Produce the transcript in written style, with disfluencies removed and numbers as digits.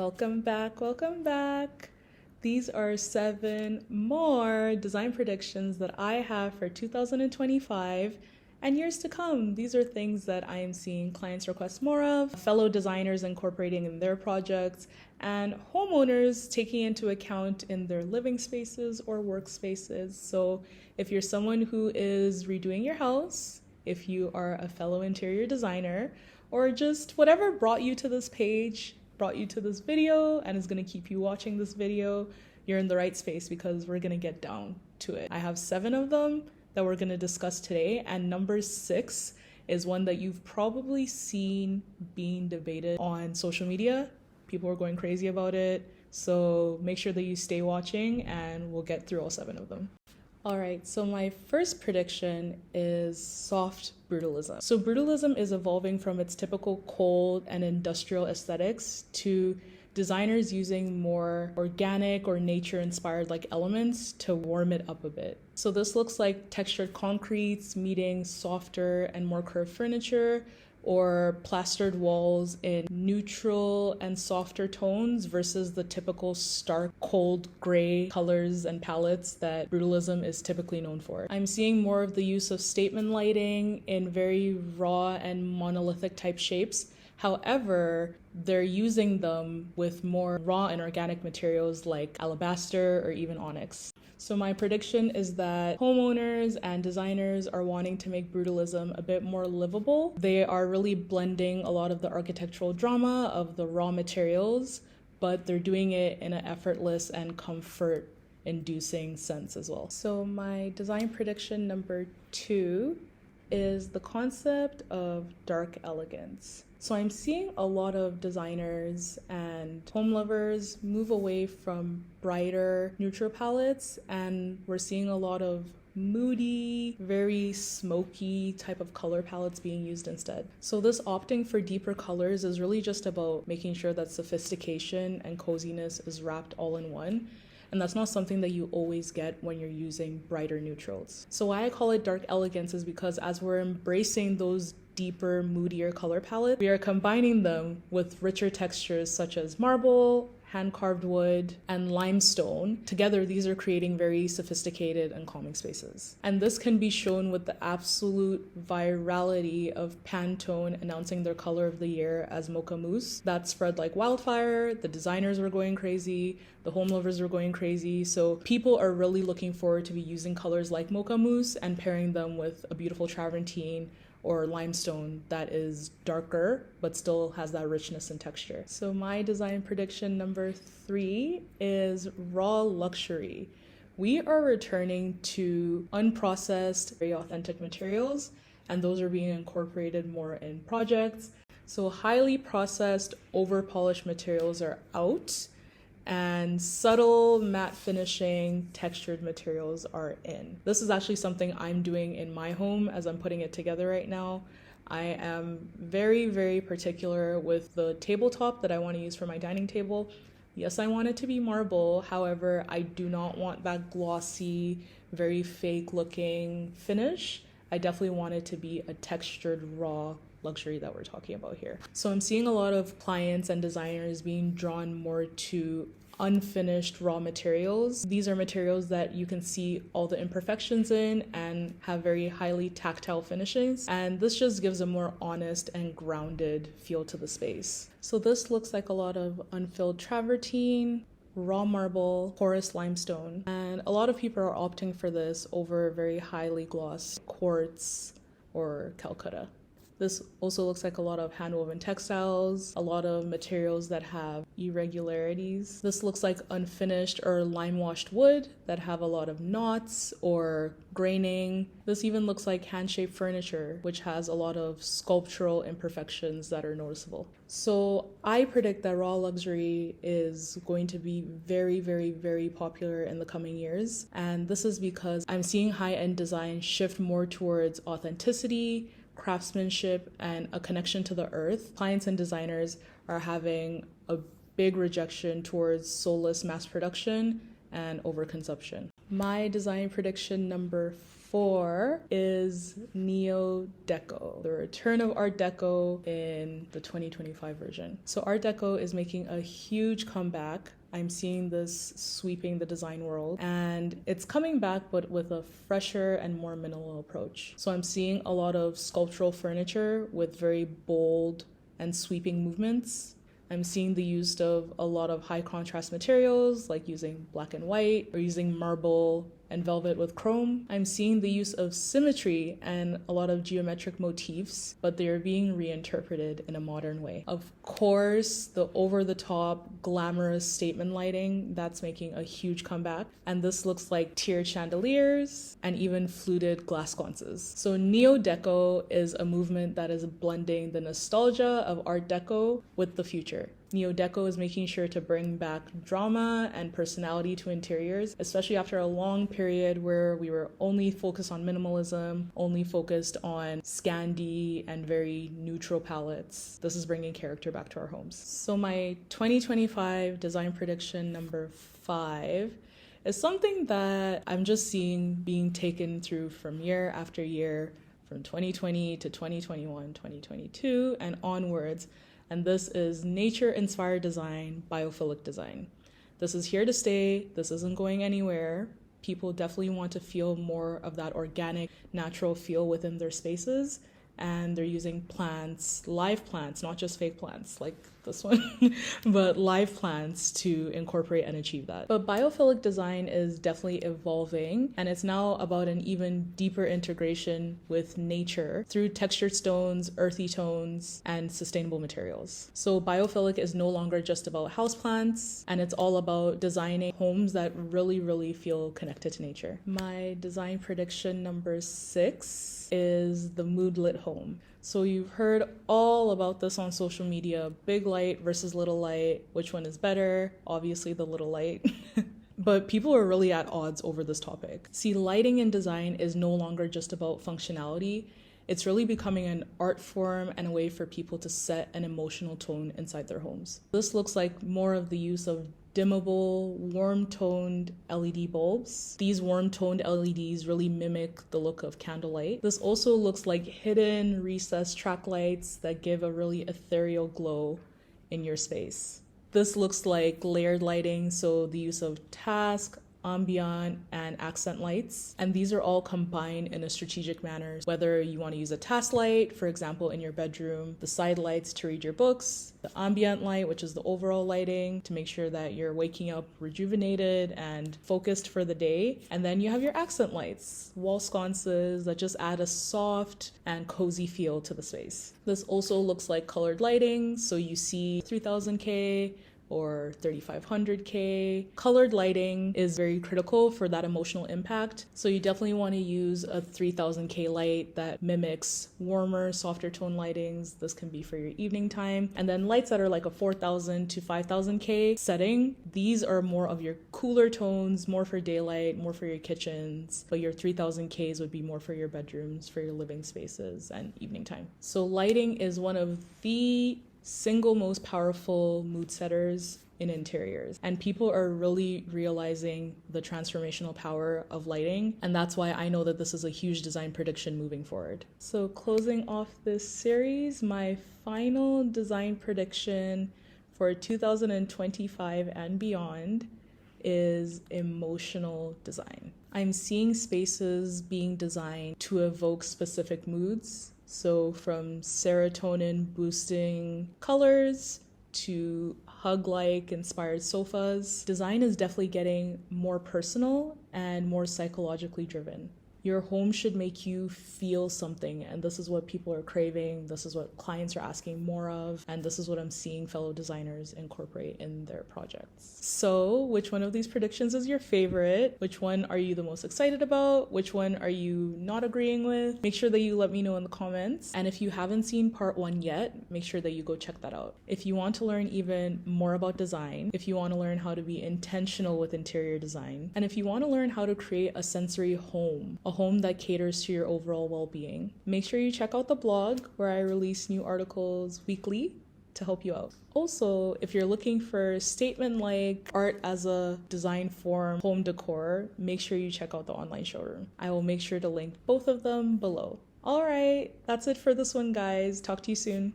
Welcome back, welcome back. These are 7 more design predictions that I have for 2025 and years to come. These are things that I am seeing clients request more of, fellow designers incorporating in their projects, and homeowners taking into account in their living spaces or workspaces. So if you're someone who is redoing your house, if you are a fellow interior designer, or just whatever brought you to this page, brought you to this video, and is going to keep you watching this video, you're in the right space because we're going to get down to it. I have 7 of them that we're going to discuss today, and number 6 is one that you've probably seen being debated on social media. People are going crazy about it, so make sure that you stay watching and we'll get through all 7 of them. All right, so my first prediction is soft brutalism. So brutalism is evolving from its typical cold and industrial aesthetics to designers using more organic or nature-inspired like elements to warm it up a bit. So this looks like textured concretes meeting softer and more curved furniture, or plastered walls in neutral and softer tones versus the typical stark, cold, gray colors and palettes that brutalism is typically known for. I'm seeing more of the use of statement lighting in very raw and monolithic type shapes. However, they're using them with more raw and organic materials like alabaster or even onyx. So my prediction is that homeowners and designers are wanting to make brutalism a bit more livable. They are really blending a lot of the architectural drama of the raw materials, but they're doing it in an effortless and comfort-inducing sense as well. So my design prediction number 2 is the concept of dark elegance. So I'm seeing a lot of designers and home lovers move away from brighter neutral palettes, and we're seeing a lot of moody, very smoky type of color palettes being used instead. So this opting for deeper colors is really just about making sure that sophistication and coziness is wrapped all in one. And that's not something that you always get when you're using brighter neutrals. So why I call it dark elegance is because as we're embracing those deeper, moodier color palettes, we are combining them with richer textures such as marble, hand-carved wood, and limestone. Together, these are creating very sophisticated and calming spaces. And this can be shown with the absolute virality of Pantone announcing their color of the year as Mocha Mousse. That spread like wildfire. The designers were going crazy. The home lovers were going crazy. So people are really looking forward to be using colors like Mocha Mousse and pairing them with a beautiful travertine or limestone that is darker but still has that richness and texture. So my design prediction number 3 is raw luxury. We are returning to unprocessed, very authentic materials, and those are being incorporated more in projects. So highly processed, over-polished materials are out, and subtle matte finishing textured materials are in. This is actually something I'm doing in my home as I'm putting it together right now. I am very, very particular with the tabletop that I want to use for my dining table. Yes, I want it to be marble. However, I do not want that glossy, very fake looking finish. I definitely want it to be a textured raw luxury that we're talking about here. So I'm seeing a lot of clients and designers being drawn more to unfinished raw materials. These are materials that you can see all the imperfections in and have very highly tactile finishes. And this just gives a more honest and grounded feel to the space. So this looks like a lot of unfilled travertine, raw marble, porous limestone. And a lot of people are opting for this over very highly glossed quartz or Calcutta. This also looks like a lot of hand-woven textiles, a lot of materials that have irregularities. This looks like unfinished or lime-washed wood that have a lot of knots or graining. This even looks like hand-shaped furniture, which has a lot of sculptural imperfections that are noticeable. So I predict that raw luxury is going to be very, very, very popular in the coming years. And this is because I'm seeing high-end design shift more towards authenticity, craftsmanship, and a connection to the earth. Clients and designers are having a big rejection towards soulless mass production and overconsumption. My design prediction number 4 is Neo Deco, the return of Art Deco in the 2025 version. So Art Deco is making a huge comeback. I'm seeing this sweeping the design world, and it's coming back but with a fresher and more minimal approach. So I'm seeing a lot of sculptural furniture with very bold and sweeping movements. I'm seeing the use of a lot of high contrast materials, like using black and white or using marble and velvet with chrome. I'm seeing the use of symmetry and a lot of geometric motifs, but they are being reinterpreted in a modern way. Of course, the over-the-top, glamorous statement lighting, that's making a huge comeback. And this looks like tiered chandeliers and even fluted glass sconces. So Neo-Deco is a movement that is blending the nostalgia of Art Deco with the future. Neo-Deco is making sure to bring back drama and personality to interiors, especially after a long period where we were only focused on minimalism, only focused on Scandi and very neutral palettes. This is bringing character back to our homes. So my 2025 design prediction number 5 is something that I'm just seeing being taken through from year after year, from 2020 to 2021, 2022, and onwards. And this is nature-inspired design, biophilic design. This is here to stay. This isn't going anywhere. People definitely want to feel more of that organic, natural feel within their spaces. And they're using plants, live plants, not just fake plants like this one, but live plants to incorporate and achieve that. But biophilic design is definitely evolving, and it's now about an even deeper integration with nature through textured stones, earthy tones, and sustainable materials. So biophilic is no longer just about houseplants, and it's all about designing homes that really feel connected to nature. My design prediction number 6 is the mood-lit home. So you've heard all about this on social media, big light versus little light, which one is better? Obviously the little light. But people are really at odds over this topic. See, lighting in design is no longer just about functionality. It's really becoming an art form and a way for people to set an emotional tone inside their homes. This looks like more of the use of dimmable, warm-toned LED bulbs. These warm-toned LEDs really mimic the look of candlelight. This also looks like hidden, recessed track lights that give a really ethereal glow in your space. This looks like layered lighting, so the use of task, ambient, and accent lights. And these are all combined in a strategic manner. Whether you want to use a task light, for example, in your bedroom, the side lights to read your books, the ambient light, which is the overall lighting to make sure that you're waking up rejuvenated and focused for the day. And then you have your accent lights, wall sconces that just add a soft and cozy feel to the space. This also looks like colored lighting. So you see 3000K, or 3500K. Colored lighting is very critical for that emotional impact. So you definitely want to use a 3000K light that mimics warmer, softer tone lightings. This can be for your evening time. And then lights that are like a 4000 to 5000K setting. These are more of your cooler tones, more for daylight, more for your kitchens. But your 3000Ks would be more for your bedrooms, for your living spaces and evening time. So lighting is one of the single most powerful mood setters in interiors, and people are really realizing the transformational power of lighting, and that's why I know that this is a huge design prediction moving forward. So closing off this series, my final design prediction for 2025 and beyond is emotional design. I'm seeing spaces being designed to evoke specific moods. So from serotonin boosting colors to hug-like inspired sofas, design is definitely getting more personal and more psychologically driven. Your home should make you feel something, and this is what people are craving, this is what clients are asking more of, and this is what I'm seeing fellow designers incorporate in their projects. So, which one of these predictions is your favorite? Which one are you the most excited about? Which one are you not agreeing with? Make sure that you let me know in the comments. And if you haven't seen part 1 yet, make sure that you go check that out. If you want to learn even more about design, if you want to learn how to be intentional with interior design, and if you want to learn how to create a sensory home, a home that caters to your overall well-being, make sure you check out the blog where I release new articles weekly. to help you out. Also, if you're looking for statement-like art as a design form, home decor, make sure you check out the online showroom. I will make sure to link both of them below. All right, that's it for this one, guys. Talk to you soon.